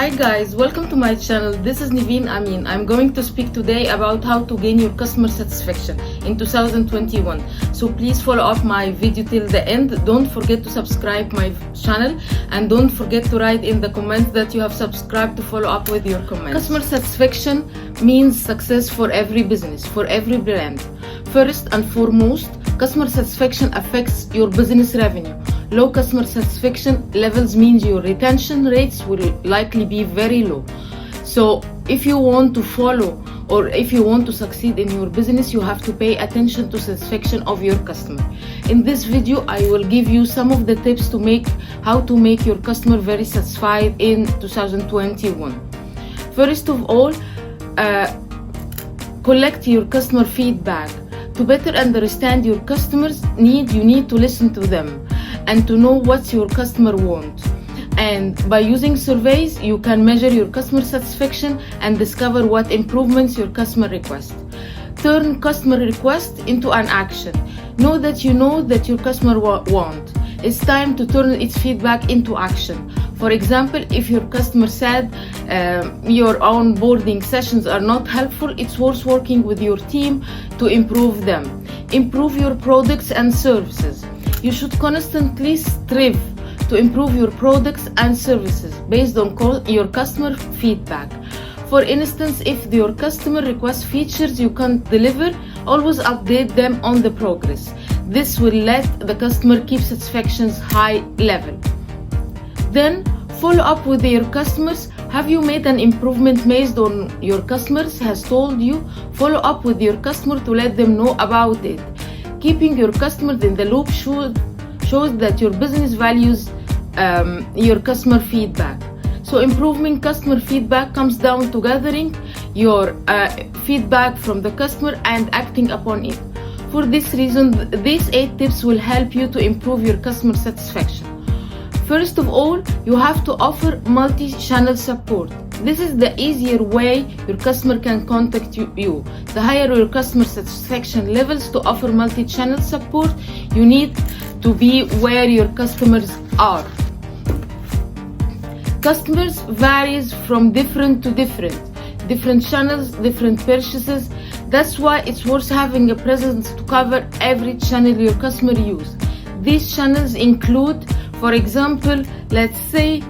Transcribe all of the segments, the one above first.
Hi guys, welcome to my channel. This is Niveen Amin. I'm going to speak today about how to gain your customer satisfaction in 2021. So please follow up my video till the end. Don't forget to subscribe my channel and don't forget to write in the comments that you have subscribed to follow up with your comments. Customer satisfaction means success for every business, for every brand. First and foremost, customer satisfaction affects your business revenue. Low customer satisfaction levels means your retention rates will likely be very low. So if you want to follow or if you want to succeed in your business, you have to pay attention to satisfaction of your customer. In this video, I will give you some of the tips to how to make your customer very satisfied in 2021. First of all, collect your customer feedback. To better understand your customers' need, you need to listen to them and to know what your customer wants. And by using surveys, you can measure your customer satisfaction and discover what improvements your customer request. Turn customer request into an action. Know that your customer want. It's time to turn its feedback into action. For example, if your customer said your onboarding sessions are not helpful, it's worth working with your team to improve them. Improve your products and services. You should constantly strive to improve your products and services based on your customer feedback. For instance, if your customer requests features you can't deliver, always update them on the progress. This will let the customer keep satisfaction's high level. Then follow up with your customers. Have you made an improvement based on your customers has told you? Follow up with your customer to let them know about it. Keeping your customers in the loop shows that your business values your customer feedback. So improving customer feedback comes down to gathering your feedback from the customer and acting upon it. For this reason, these 8 tips will help you to improve your customer satisfaction. First of all, you have to offer multi-channel support. This is the easier way your customer can contact you. The higher your customer satisfaction levels to offer multi-channel support, you need to be where your customers are. Customers varies from different to different channels, different purchases. That's why it's worth having a presence to cover every channel your customer use. These channels include, for example, let's say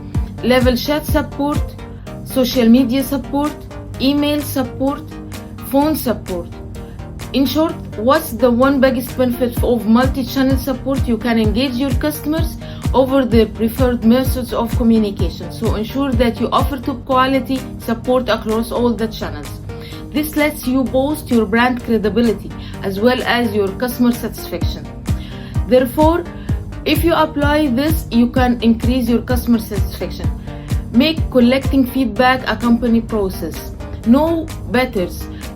level chat support, social media support, email support, phone support. In short, what's the one biggest benefit of multi-channel support? You can engage your customers over their preferred methods of communication. So ensure that you offer top quality support across all the channels. This lets you boost your brand credibility as well as your customer satisfaction. Therefore, if you apply this, you can increase your customer satisfaction. Make collecting feedback a company process. Know better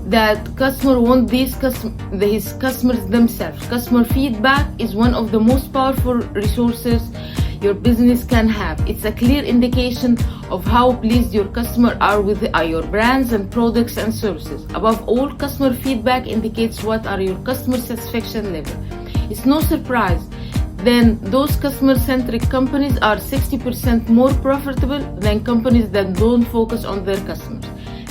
that customer want his customers themselves. Customer feedback is one of the most powerful resources your business can have. It's a clear indication of how pleased your customers are with your brands and products and services. Above all, customer feedback indicates what are your customer satisfaction level. It's no surprise then those customer-centric companies are 60% more profitable than companies that don't focus on their customers.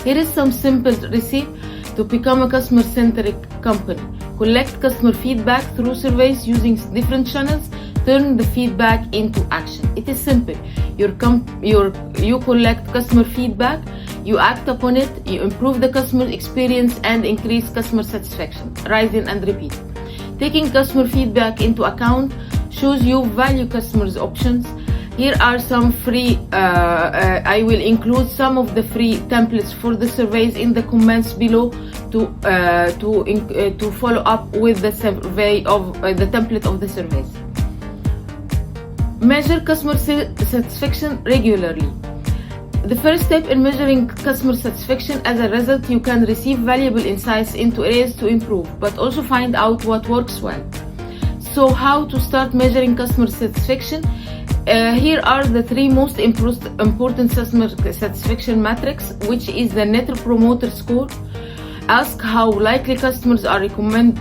Here is some simple recipe to become a customer-centric company. Collect customer feedback through surveys using different channels. Turn the feedback into action. It is simple. You collect customer feedback, you act upon it, you improve the customer experience and increase customer satisfaction. Rise in and repeat. Taking customer feedback into account shows you value customers' options. Here are some free, I will include some of the free templates for the surveys in the comments below to follow up with the survey of the template of the surveys. Measure customer satisfaction regularly. The first step in measuring customer satisfaction, as a result, you can receive valuable insights into areas to improve, but also find out what works well. So how to start measuring customer satisfaction? Here are the 3 most important customer satisfaction metrics, which is the Net Promoter Score. Ask how likely customers are recommend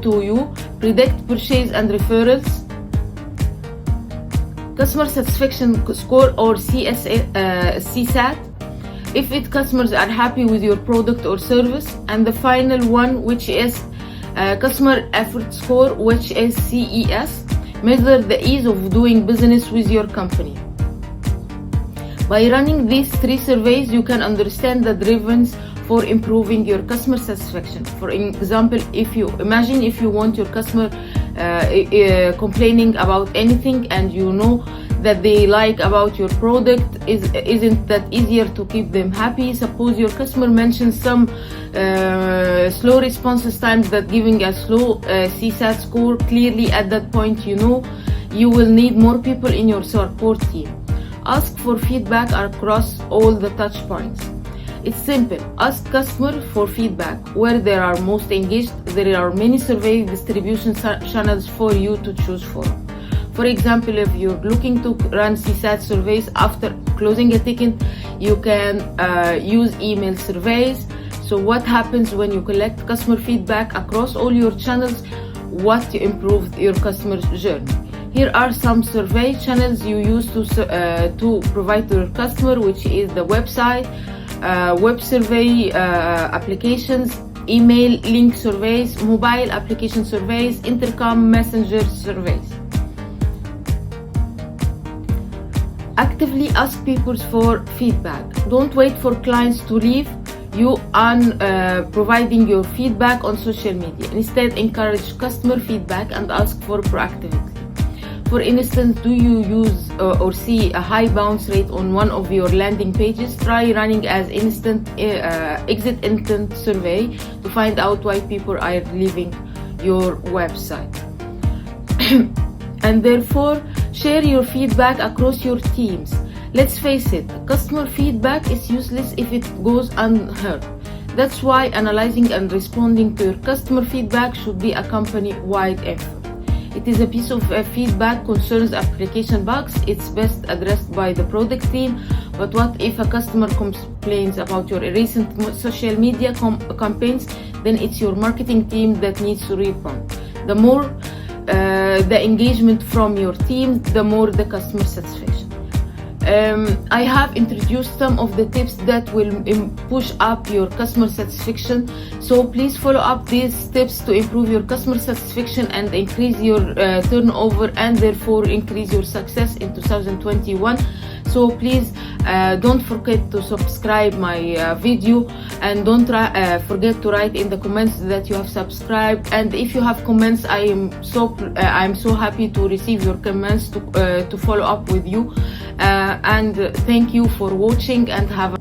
to you, predict purchase and referrals. customer satisfaction score or CSAT, if customers are happy with your product or service, and the final one, which is customer effort score, which is CES, measure the ease of doing business with your company. By running these 3 surveys, you can understand the drivers for improving your customer satisfaction. For example, if you want your customer complaining about anything, and you know that they like about your product, isn't that easier to keep them happy? Suppose your customer mentions some slow responses times that giving a slow CSAT score. Clearly at that point, you know you will need more people in your support team. Ask for feedback across all the touch points. It's simple. Ask customer for feedback where they are most engaged. There are many survey distribution channels for you to choose from. For example, if you're looking to run CSAT surveys after closing a ticket, you can use email surveys. So what happens when you collect customer feedback across all your channels? What improved your customer journey? Here are some survey channels you use to provide to your customer, which is the website, web survey applications, email link surveys, mobile application surveys, intercom messenger surveys. Actively ask people for feedback. Don't wait for clients to leave you on providing your feedback on social media. Instead, encourage customer feedback and ask for proactivity. For instance, do you use or see a high bounce rate on one of your landing pages? Try running as exit intent survey to find out why people are leaving your website. And therefore, share your feedback across your teams. Let's face it, customer feedback is useless if it goes unheard. That's why analyzing and responding to your customer feedback should be a company-wide effort. It is a piece of feedback concerns application bugs. It's best addressed by the product team. But what if a customer complains about your recent social media campaigns? Then it's your marketing team that needs to respond. The more the engagement from your team, the more the customer satisfaction. I have introduced some of the tips that will push up your customer satisfaction, so please follow up these tips to improve your customer satisfaction and increase your turnover, and therefore increase your success in 2021. So please don't forget to subscribe my video, and don't forget to write in the comments that you have subscribed. And if you have comments, I'm so happy to receive your comments to follow up with you. And thank you for watching, and have a